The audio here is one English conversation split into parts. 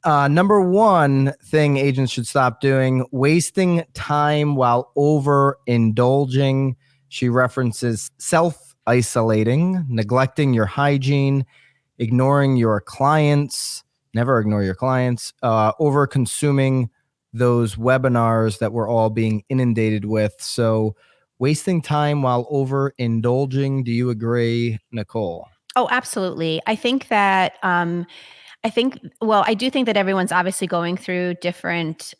Number one thing agents should stop doing, wasting time while overindulging. She references self-isolating, neglecting your hygiene, ignoring your clients, never ignore your clients, over consuming those webinars that we're all being inundated with. So wasting time while overindulging. Do you agree, Nicole? Oh, absolutely. I think that, I do think that everyone's obviously going through different,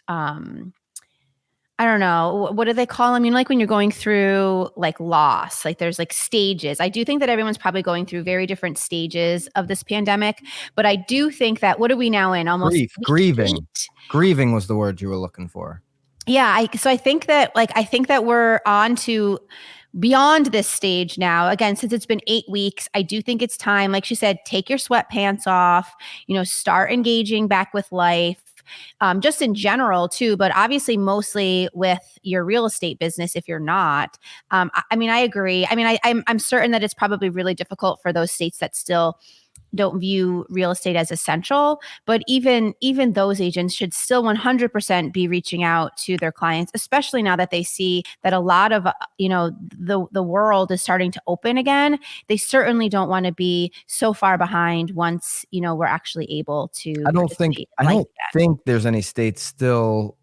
I don't know, what do they call them? You know, like when you're going through like loss, like there's like stages. I do think that everyone's probably going through very different stages of this pandemic, but I do think that, what are we now in? Almost Grieving. 8? Grieving was the word you were looking for. Yeah, so I think that we're on to beyond this stage now. Again, since it's been 8 weeks, I do think it's time, like she said, take your sweatpants off, start engaging back with life. Just in general too, but obviously mostly with your real estate business. If you're not, I mean, I agree. I mean, I'm certain that it's probably really difficult for those states that still don't view real estate as essential, but even those agents should still 100% be reaching out to their clients, especially now that they see that a lot of the world is starting to open again. They certainly don't want to be so far behind once we're actually able to. I don't think there's any states still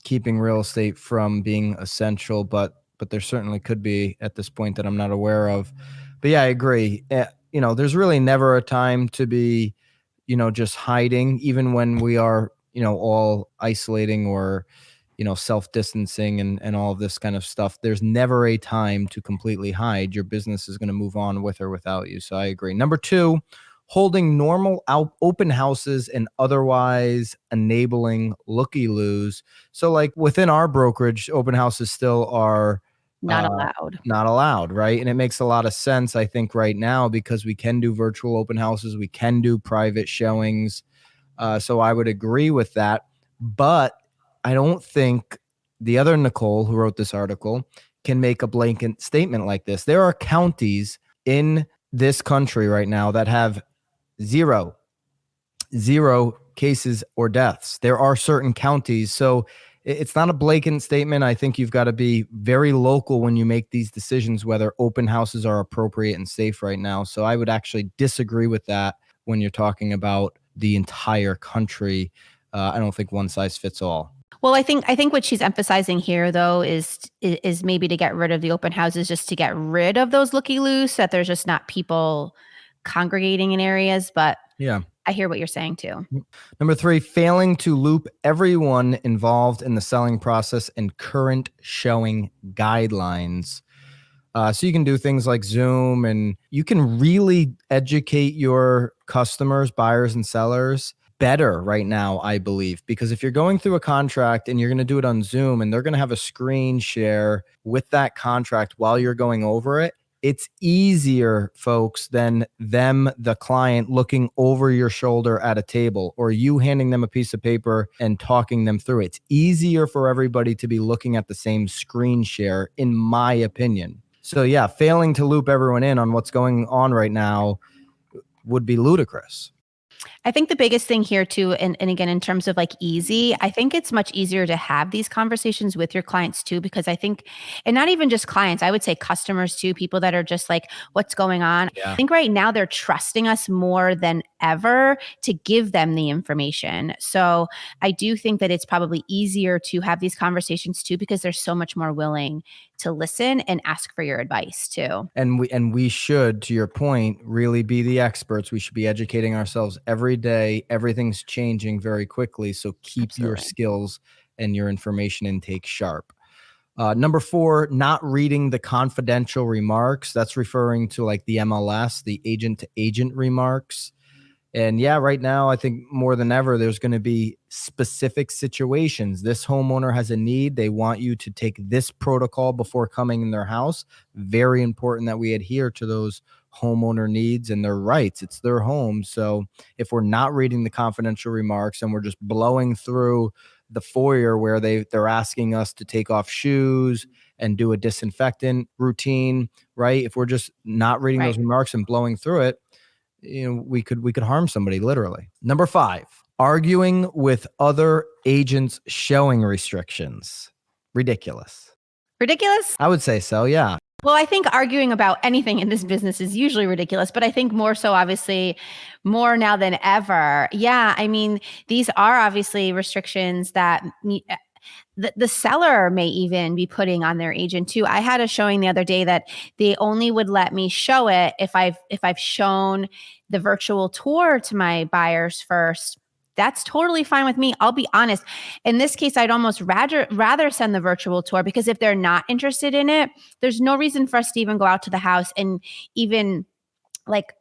keeping real estate from being essential, but there certainly could be at this point that I'm not aware of. But yeah, I agree. There's really never a time to be, just hiding, even when we are, all isolating or, self-distancing and all of this kind of stuff. There's never a time to completely hide. Your business is going to move on with or without you. So I agree. Number two, holding normal open houses and otherwise enabling looky-loos. So like within our brokerage, open houses still are not allowed, right? And it makes a lot of sense, I think, right now, because we can do virtual open houses, we can do private showings. So I would agree with that. But I don't think the other Nicole who wrote this article can make a blanket statement like this. There are counties in this country right now that have zero cases or deaths. There are certain counties. So it's not a blatant statement. I think you've got to be very local when you make these decisions, whether open houses are appropriate and safe right now. So I would actually disagree with that when you're talking about the entire country. I don't think one size fits all. Well, I think what she's emphasizing here, though, is maybe to get rid of the open houses, just to get rid of those looky-loos, so that there's just not people congregating in areas. But yeah, I hear what you're saying too. Number three, failing to loop everyone involved in the selling process and current showing guidelines. So you can do things like Zoom, and you can really educate your customers, buyers and sellers better right now, I believe, because if you're going through a contract and you're going to do it on Zoom and they're going to have a screen share with that contract while you're going over it, it's easier, folks, than the client, looking over your shoulder at a table or you handing them a piece of paper and talking them through it. It's easier for everybody to be looking at the same screen share, in my opinion. So yeah, failing to loop everyone in on what's going on right now would be ludicrous. I think the biggest thing here too, and again, in terms of like easy, I think it's much easier to have these conversations with your clients too, because I think, and not even just clients, I would say customers too, people that are just like, what's going on? Yeah. I think right now they're trusting us more than ever to give them the information. So I do think that it's probably easier to have these conversations too, because they're so much more willing to listen and ask for your advice too. And we should, to your point, really be the experts. We should be educating ourselves every day. Everything's changing very quickly. So keep your skills and your information intake sharp. Number four, not reading the confidential remarks. That's referring to like the MLS, the agent to agent remarks. And yeah, right now, I think more than ever, there's going to be specific situations. This homeowner has a need. They want you to take this protocol before coming in their house. Very important that we adhere to those homeowner needs and their rights. It's their home. So if we're not reading the confidential remarks and we're just blowing through the foyer where they're asking us to take off shoes and do a disinfectant routine, right? If we're just not reading those remarks and blowing through it, we could harm somebody literally. Number five, Arguing with other agents showing restrictions. Ridiculous. Ridiculous? I would say so, yeah. Well, I think arguing about anything in this business is usually ridiculous, but I think more so, obviously, more now than ever. Yeah, I mean, these are obviously restrictions that the seller may even be putting on their agent too. I had a showing the other day that they only would let me show it if I've shown the virtual tour to my buyers first. That's totally fine with me. I'll be honest. In this case, I'd almost rather send the virtual tour, because if they're not interested in it, there's no reason for us to even go out to the house and even, like,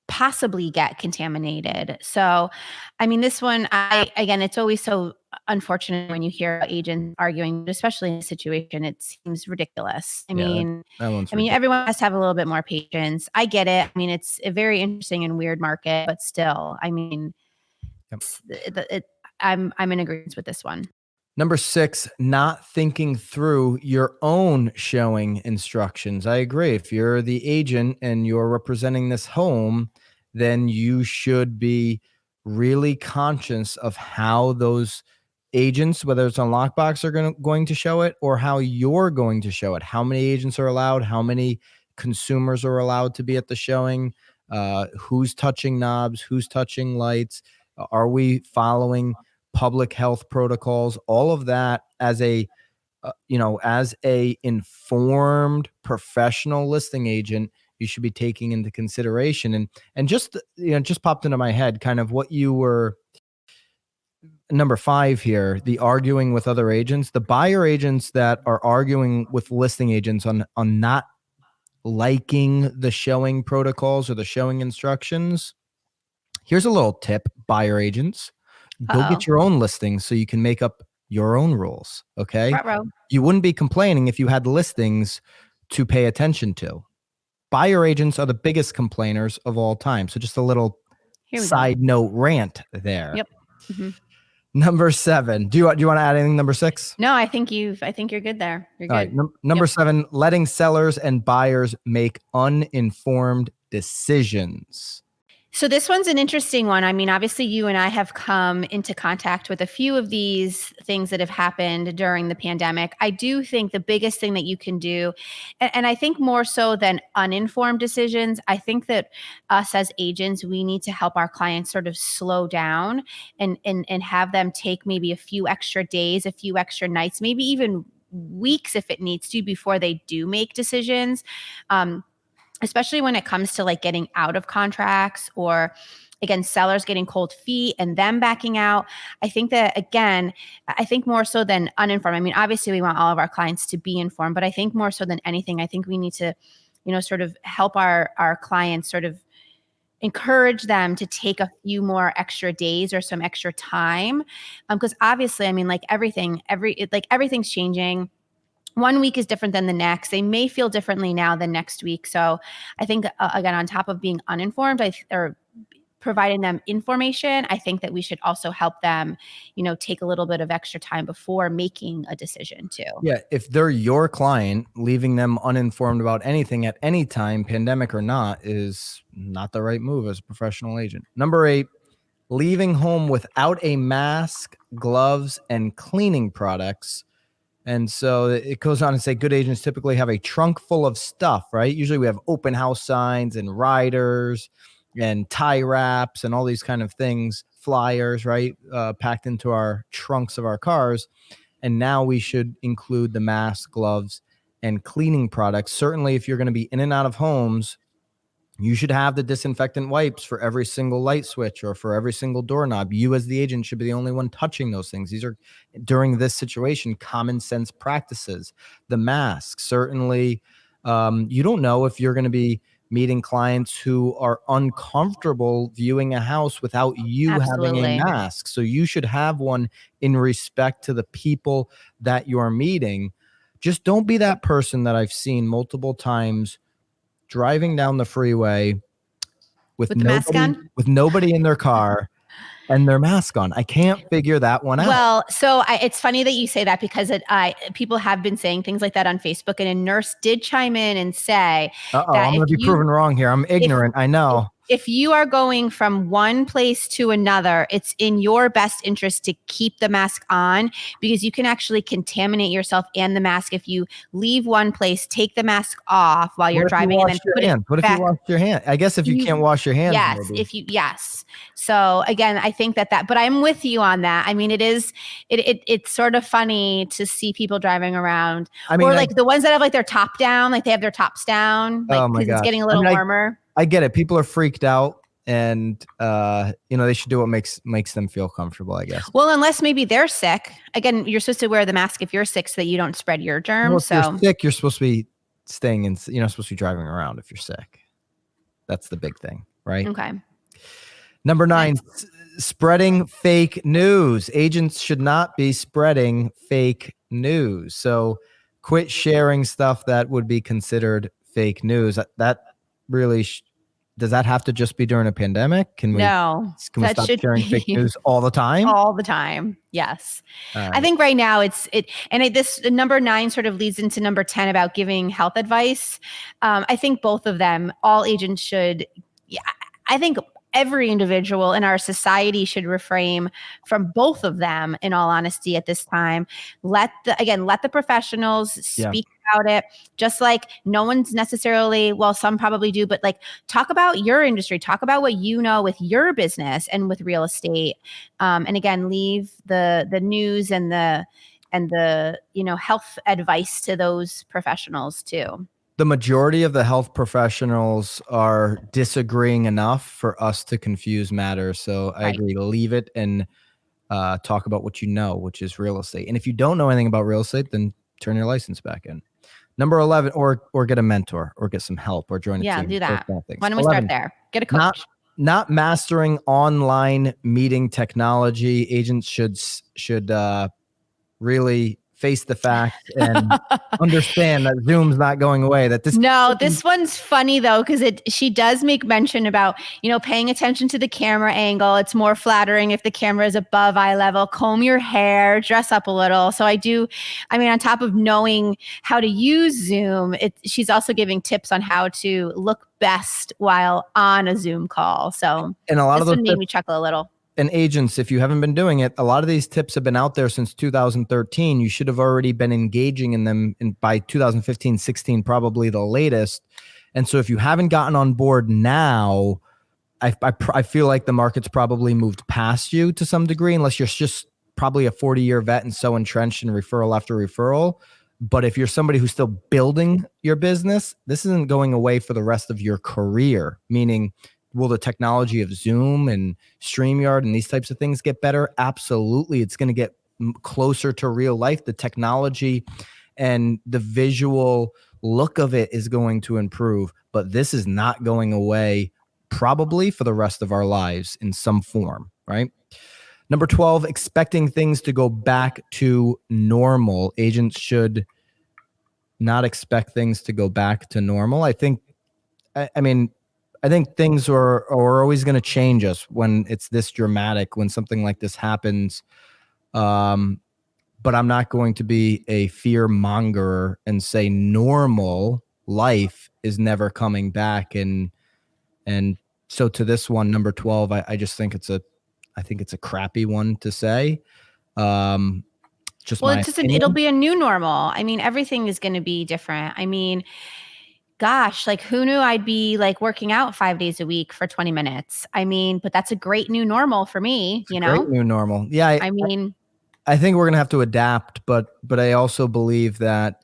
possibly get contaminated. So, I mean, this one, again, it's always so unfortunate when you hear agents arguing, especially in a situation. It seems ridiculous. I mean, everyone has to have a little bit more patience. I get it. I mean, it's a very interesting and weird market, but still, I mean, I'm in agreement with this one. Number 6, not thinking through your own showing instructions. I agree. If you're the agent and you're representing this home, then you should be really conscious of how those agents, whether it's on Lockbox, are going to show it, or how you're going to show it. How many agents are allowed? How many consumers are allowed to be at the showing? Who's touching knobs? Who's touching lights? Are we following public health protocols? All of that as a informed professional listing agent, you should be taking into consideration. And just popped into my head kind of what you were, number 5 here, the arguing with other agents, the buyer agents that are arguing with listing agents on not liking the showing protocols or the showing instructions. Here's a little tip, buyer agents. Go get your own listings so you can make up your own rules, okay? You wouldn't be complaining if you had listings to pay attention to. Buyer agents are the biggest complainers of all time. So just a little side note rant there. Yep. Mm-hmm. Number 7. Do you want to add anything? Number 6? No, I think you're good there. You're good. All right. Number 7, letting sellers and buyers make uninformed decisions. So this one's an interesting one. I mean, obviously you and I have come into contact with a few of these things that have happened during the pandemic. I do think the biggest thing that you can do, and I think more so than uninformed decisions, I think that us as agents, we need to help our clients sort of slow down and have them take maybe a few extra days, a few extra nights, maybe even weeks if it needs to, before they do make decisions. Especially when it comes to like getting out of contracts, or again, sellers getting cold feet and them backing out. I think that, again, I think more so than uninformed. I mean, obviously we want all of our clients to be informed, but I think more so than anything, I think we need to, sort of help our clients, sort of encourage them to take a few more extra days or some extra time. Because obviously, I mean, like everything's changing. One week is different than the next. They may feel differently now than next week. So I think, again, on top of being uninformed or providing them information, I think that we should also help them, take a little bit of extra time before making a decision too. Yeah. If they're your client, leaving them uninformed about anything at any time, pandemic or not, is not the right move as a professional agent. Number 8, leaving home without a mask, gloves, and cleaning products. And so it goes on to say good agents typically have a trunk full of stuff, right? Usually we have open house signs and riders and tie wraps and all these kind of things, flyers, right? Packed into our trunks of our cars. And now we should include the mask, gloves, and cleaning products. Certainly if you're going to be in and out of homes, you should have the disinfectant wipes for every single light switch or for every single doorknob. You as the agent should be the only one touching those things. These are, during this situation, common sense practices. The mask, certainly, you don't know if you're going to be meeting clients who are uncomfortable viewing a house without you having a mask. So you should have one in respect to the people that you're meeting. Just don't be that person that I've seen multiple times driving down the freeway with nobody in their car and their mask on. I can't figure that one out. Well, so it's funny that you say that, because people have been saying things like that on Facebook, and a nurse did chime in and say, I'm going to be proven wrong here. I'm ignorant. I know. if you are going from one place to another, it's in your best interest to keep the mask on, because you can actually contaminate yourself and the mask if you leave one place, take the mask off while you're What if you driving, and then wash your put it hands? What if you back. wash your hand? I guess if you can't wash your hands, Yes, maybe. yes. So again, I think that, but I'm with you on that. I mean, it's sort of funny to see people driving around, I mean, or like the ones that have like their top down, like they have their tops down, like oh my because it's gosh. getting a little warmer. I get it. People are freaked out, and they should do what makes them feel comfortable, I guess. Well, unless maybe they're sick. Again, you're supposed to wear the mask if you're sick so that you don't spread your germs. Well, if you're sick, you're supposed to be staying in. You're not supposed to be driving around if you're sick. That's the big thing, right? Okay. Number 9, spreading fake news. Agents should not be spreading fake news. So quit sharing stuff that would be considered fake news. That really does that have to just be during a pandemic? Can we stop sharing fake news all the time? All the time. Yes. I think right now this number 9 sort of leads into number 10 about giving health advice. I think both of them, all agents should, I think every individual in our society should refrain from both of them, in all honesty, at this time. Let the professionals speak about it. Just like no one's necessarily, well, some probably do, but like talk about your industry, talk about what you know with your business and with real estate. And again, leave the news and the health advice to those professionals too. The majority of the health professionals are disagreeing enough for us to confuse matters. So I agree. Leave it and talk about what you know, which is real estate. And if you don't know anything about real estate, then turn your license back in. Number 11, or get a mentor, or get some help, or join a team. Yeah, do that. Why don't we start there? Get a coach. Not mastering online meeting technology. Agents should really face the fact and understand that Zoom's not going away. This one's funny though, because she does make mention about paying attention to the camera angle. It's more flattering if the camera is above eye level. Comb your hair, dress up a little. So on top of knowing how to use Zoom, she's also giving tips on how to look best while on a Zoom call. So and a lot of those made me chuckle a little. And agents, if you haven't been doing it, a lot of these tips have been out there since 2013. You should have already been engaging in them by 2015, 16, probably the latest. And so if you haven't gotten on board now, I feel like the market's probably moved past you to some degree, unless you're just probably a 40-year vet and so entrenched in referral after referral. But if you're somebody who's still building your business, this isn't going away for the rest of your career, meaning will the technology of Zoom and StreamYard and these types of things get better? Absolutely. It's going to get closer to real life. The technology and the visual look of it is going to improve, but this is not going away probably for the rest of our lives in some form, right? Number 12, expecting things to go back to normal. Agents should not expect things to go back to normal. I think things are always going to change us when it's this dramatic, when something like this happens. But I'm not going to be a fear mongerer and say normal life is never coming back. And so to this one, number 12, I just think it's a crappy one to say. It'll be a new normal. Everything is going to be different. Gosh, like who knew I'd be like working out 5 days a week for 20 minutes? But that's a great new normal for me, Great new normal. Yeah. I think we're going to have to adapt, but I also believe that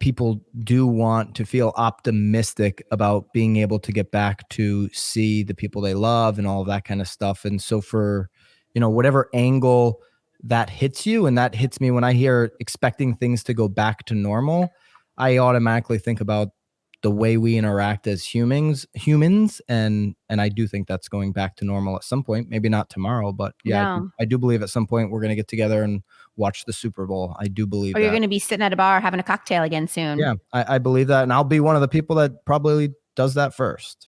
people do want to feel optimistic about being able to get back to see the people they love and all of that kind of stuff. And so for, whatever angle that hits you, and that hits me when I hear expecting things to go back to normal, I automatically think about the way we interact as humans. And I do think that's going back to normal at some point, maybe not tomorrow, but I do believe at some point we're going to get together and watch the Super Bowl. I do believe that. Or you're going to be sitting at a bar having a cocktail again soon. Yeah, I believe that. And I'll be one of the people that probably does that first.